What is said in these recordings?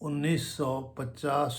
1950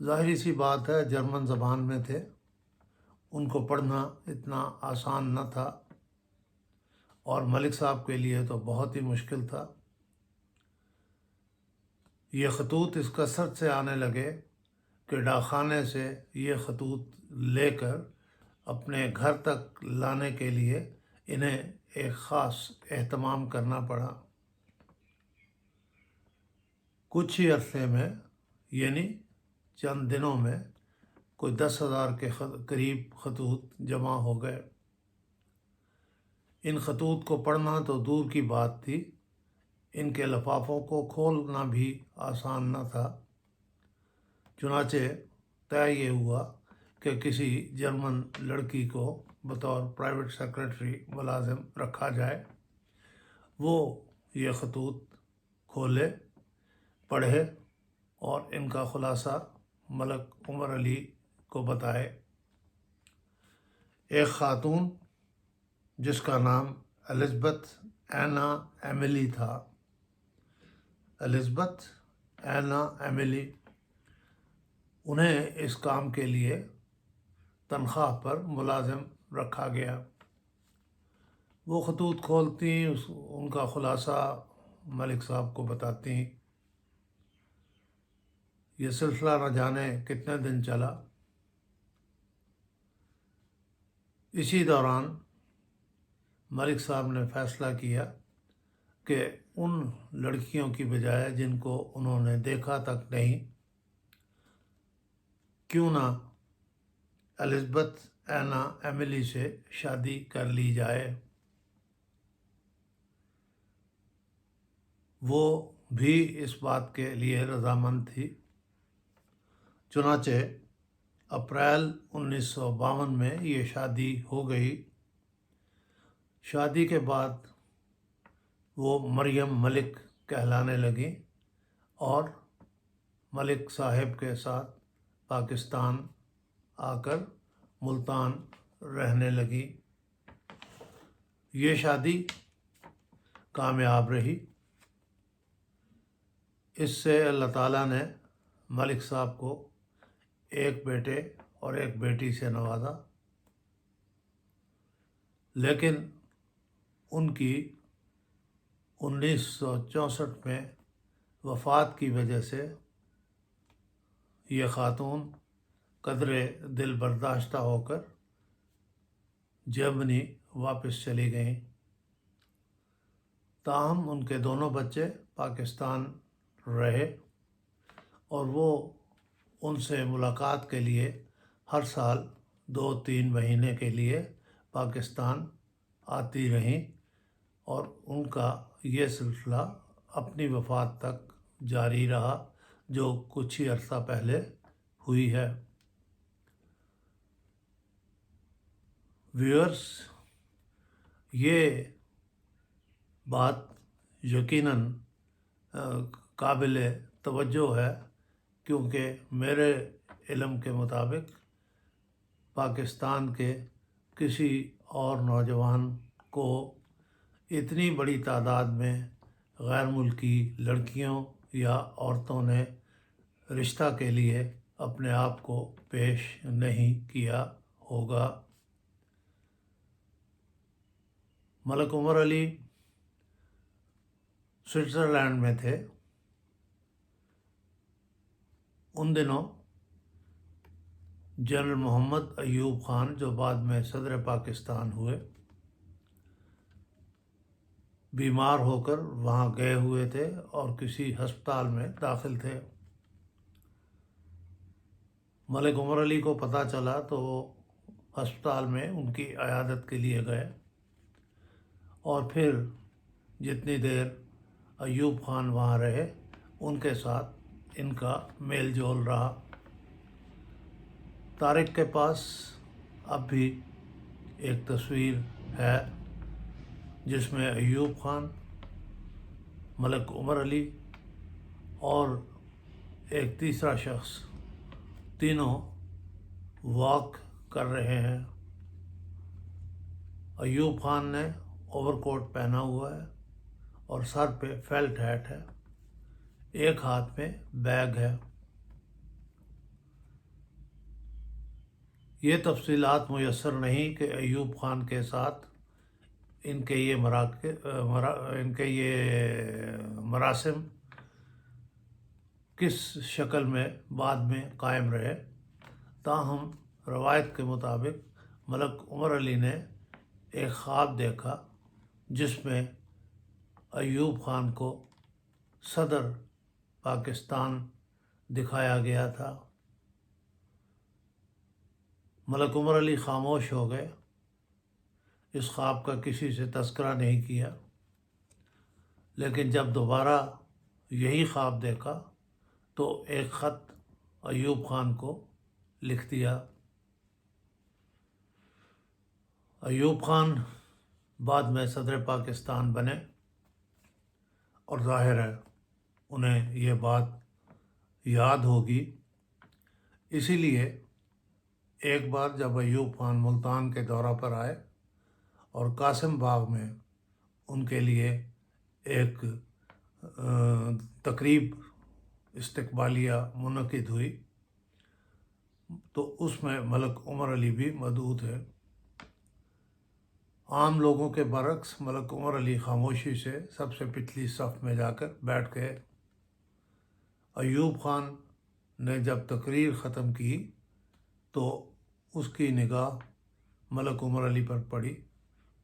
ظاہری سی بات ہے جرمن زبان میں تھے، ان کو پڑھنا اتنا آسان نہ تھا، اور ملک صاحب کے لیے تو بہت ہی مشکل تھا۔ یہ خطوط اس کثرت سے آنے لگے کہ ڈاکخانے سے یہ خطوط لے کر اپنے گھر تک لانے کے لیے انہیں ایک خاص اہتمام کرنا پڑا۔ کچھ ہی عرصے میں، یعنی چند دنوں میں، کوئی 10,000 کے قریب خطوط جمع ہو گئے۔ ان خطوط کو پڑھنا تو دور کی بات تھی، ان کے لفافوں کو کھولنا بھی آسان نہ تھا۔ چنانچہ طے یہ ہوا کہ کسی جرمن لڑکی کو بطور پرائیویٹ سیکرٹری ملازم رکھا جائے، وہ یہ خطوط کھولے، پڑھے اور ان کا خلاصہ ملک عمر علی کو بتائے۔ ایک خاتون جس کا نام الزبتھ اینا ایملی تھا، الزبتھ اینا ایملی، انہیں اس کام کے لیے تنخواہ پر ملازم رکھا گیا۔ وہ خطوط کھولتی، ان کا خلاصہ ملک صاحب کو بتاتی۔ یہ سلسلہ نہ جانے کتنے دن چلا۔ اسی دوران ملک صاحب نے فیصلہ کیا کہ ان لڑکیوں کی بجائے جن کو انہوں نے دیکھا تک نہیں، کیوں نہ الزبتھ اینا ایملی سے شادی کر لی جائے۔ وہ بھی اس بات کے لیے رضامند تھی۔ چنانچہ اپریل 1952 میں یہ شادی ہو گئی۔ شادی کے بعد وہ مریم ملک کہلانے لگیں اور ملک صاحب کے ساتھ پاکستان آ کر ملتان رہنے لگی۔ یہ شادی کامیاب رہی۔ اس سے اللہ تعالیٰ نے ملک صاحب کو ایک بیٹے اور ایک بیٹی سے نوازا، لیکن ان کی 1964 میں وفات کی وجہ سے یہ خاتون قدرے دل برداشتہ ہو کر جرمنی واپس چلی گئیں۔ تاہم ان کے دونوں بچے پاکستان رہے اور وہ ان سے ملاقات کے لیے ہر سال 2-3 مہینے کے لیے پاکستان آتی رہیں، اور ان کا یہ سلسلہ اپنی وفات تک جاری رہا، جو کچھ ہی عرصہ پہلے ہوئی ہے۔ ویورز، یہ بات یقیناً قابل توجہ ہے، کیونکہ میرے علم کے مطابق پاکستان کے کسی اور نوجوان کو اتنی بڑی تعداد میں غیر ملکی لڑکیوں یا عورتوں نے رشتہ کے لیے اپنے آپ کو پیش نہیں کیا ہوگا۔ ملک عمر علی سوئٹزرلینڈ میں تھے۔ ان دنوں جنرل محمد ایوب خان، جو بعد میں صدر پاکستان ہوئے، بیمار ہو کر وہاں گئے ہوئے تھے اور کسی ہسپتال میں داخل تھے۔ ملک عمر علی کو پتہ چلا تو وہ ہسپتال میں ان کی عیادت کے لیے گئے، اور پھر جتنی دیر ایوب خان وہاں رہے ان کے ساتھ ان کا میل جول رہا۔ طارق کے پاس اب بھی ایک تصویر ہے جس میں ایوب خان، ملک عمر علی اور ایک تیسرا شخص تینوں واک کر رہے ہیں۔ ایوب خان نے اوور کوٹ پہنا ہوا ہے اور سر پہ فیلٹ ہیٹ ہے، ایک ہاتھ میں بیگ ہے۔ یہ تفصیلات میسر نہیں کہ ایوب خان کے ساتھ ان کے یہ مراسم کس شکل میں بعد میں قائم رہے، تاہم روایت کے مطابق ملک عمر علی نے ایک خواب دیکھا جس میں ایوب خان کو صدر پاکستان دکھایا گیا تھا۔ ملک عمر علی خاموش ہو گئے، اس خواب کا کسی سے تذکرہ نہیں کیا، لیکن جب دوبارہ یہی خواب دیکھا تو ایک خط ایوب خان کو لکھ دیا۔ ایوب خان بعد میں صدر پاکستان بنے، اور ظاہر ہے انہیں یہ بات یاد ہوگی، اسی لیے ایک بار جب ایوب خان ملتان کے دورہ پر آئے اور قاسم باغ میں ان کے لیے ایک تقریب استقبالیہ منعقد ہوئی تو اس میں ملک عمر علی بھی مدعو تھے۔ عام لوگوں کے برعکس ملک عمر علی خاموشی سے سب سے پچھلی صف میں جا کر بیٹھ گئے۔ ایوب خان نے جب تقریر ختم کی تو اس کی نگاہ ملک عمر علی پر پڑی،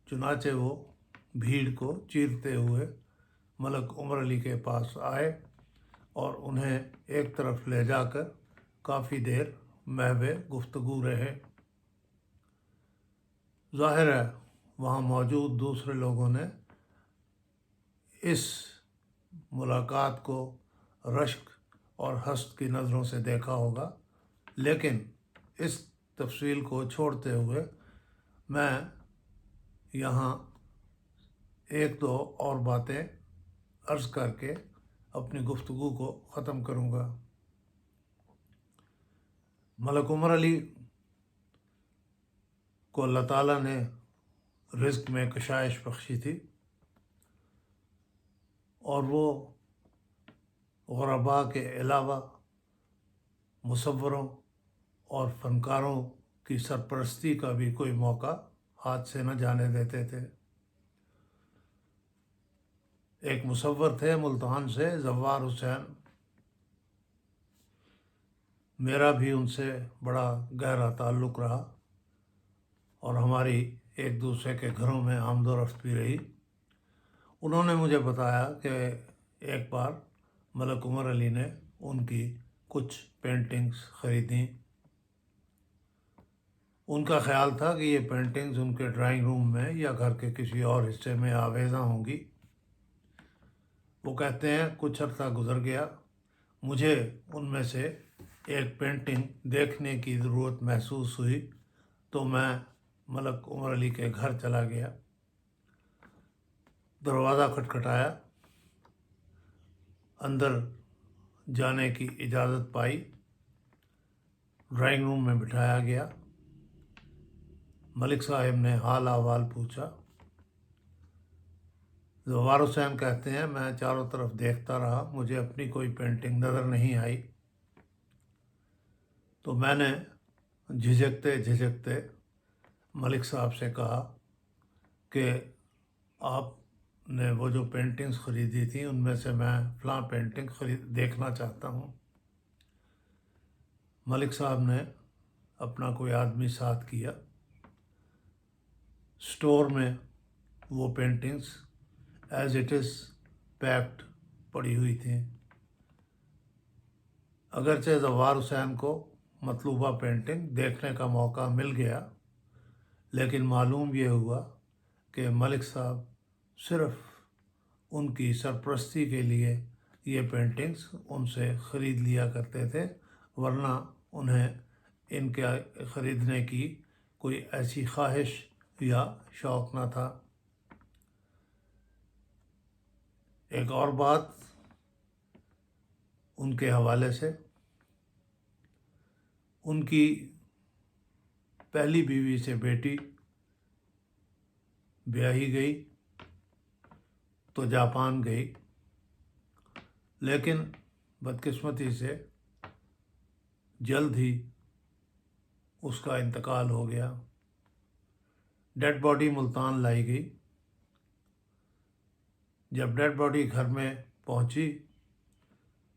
چنانچہ وہ بھیڑ کو چیرتے ہوئے ملک عمر علی کے پاس آئے اور انہیں ایک طرف لے جا کر کافی دیر محو گفتگو رہے۔ ظاہر ہے وہاں موجود دوسرے لوگوں نے اس ملاقات کو رشک اور حسد کی نظروں سے دیکھا ہوگا، لیکن اس تفصیل کو چھوڑتے ہوئے میں یہاں ایک دو اور باتیں عرض کر کے اپنی گفتگو کو ختم کروں گا۔ ملک عمر علی کو اللہ تعالیٰ نے رزق میں کشائش بخشی تھی، اور وہ غرباء کے علاوہ مصوروں اور فنکاروں کی سرپرستی کا بھی کوئی موقع ہاتھ سے نہ جانے دیتے تھے۔ ایک مصور تھے ملتان سے، زوار حسین، میرا بھی ان سے بڑا گہرا تعلق رہا اور ہماری ایک دوسرے کے گھروں میں آمد و رفت بھی رہی۔ انہوں نے مجھے بتایا کہ ایک بار ملک عمر علی نے ان کی کچھ پینٹنگز خریدیں۔ ان کا خیال تھا کہ یہ پینٹنگز ان کے ڈرائنگ روم میں یا گھر کے کسی اور حصے میں آویزاں ہوں گی۔ وہ کہتے ہیں کچھ عرصہ گزر گیا، مجھے ان میں سے ایک پینٹنگ دیکھنے کی ضرورت محسوس ہوئی تو میں ملک عمر علی کے گھر چلا گیا۔ دروازہ کھٹکھٹایا، اندر جانے کی اجازت پائی، ڈرائنگ روم میں بٹھایا گیا۔ ملک صاحب نے حال احوال پوچھا۔ زوار حسین کہتے ہیں میں چاروں طرف دیکھتا رہا، مجھے اپنی کوئی پینٹنگ نظر نہیں آئی، تو میں نے جھجکتے جھجکتے ملک صاحب سے کہا کہ آپ نے وہ جو پینٹنگز خریدی تھیں ان میں سے میں فلاں پینٹنگ دیکھنا چاہتا ہوں۔ ملک صاحب نے اپنا کوئی آدمی ساتھ کیا، اسٹور میں وہ paintings as it is packed پڑی ہوئی تھیں۔ اگرچہ زوار حسین کو مطلوبہ پینٹنگ دیکھنے کا موقع مل گیا، لیکن معلوم یہ ہوا کہ ملک صاحب صرف ان کی سرپرستی کے لیے یہ پینٹنگز ان سے خرید لیا کرتے تھے، ورنہ انہیں ان کے خریدنے کی کوئی ایسی خواہش یا شوق نہ تھا۔ ایک اور بات ان کے حوالے سے، ان کی پہلی بیوی سے بیٹی بیاہی گئی تو جاپان گئی، لیکن بدقسمتی سے جلد ہی اس کا انتقال ہو گیا۔ ڈیڈ باڈی ملتان لائی گئی۔ جب ڈیڈ باڈی گھر میں پہنچی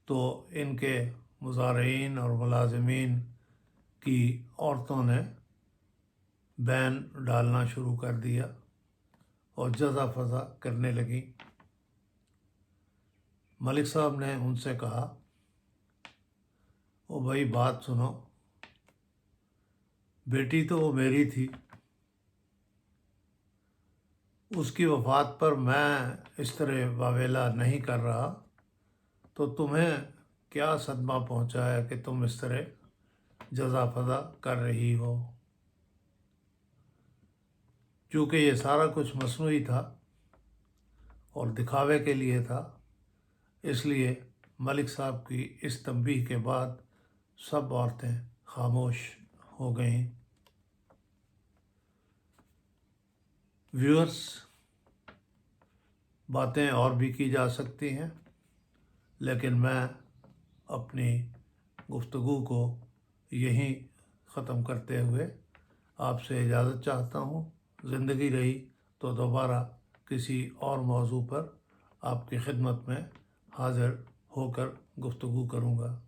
تو ان کے مزارعین اور ملازمین کی عورتوں نے بین ڈالنا شروع کر دیا اور جزا فضا کرنے لگیں۔ ملک صاحب نے ان سے کہا، او بھائی بات سنو، بیٹی تو وہ میری تھی، اس کی وفات پر میں اس طرح واویلا نہیں کر رہا، تو تمہیں کیا صدمہ پہنچا ہے کہ تم اس طرح جزا فضا کر رہی ہو؟ چونکہ یہ سارا کچھ مصنوعی تھا اور دکھاوے کے لیے تھا، اس لیے ملک صاحب کی اس تنبیہ کے بعد سب عورتیں خاموش ہو گئیں۔ ویورز، باتیں اور بھی کی جا سکتی ہیں، لیکن میں اپنی گفتگو کو یہیں ختم کرتے ہوئے آپ سے اجازت چاہتا ہوں۔ زندگی رہی تو دوبارہ کسی اور موضوع پر آپ کی خدمت میں حاضر ہو کر گفتگو کروں گا۔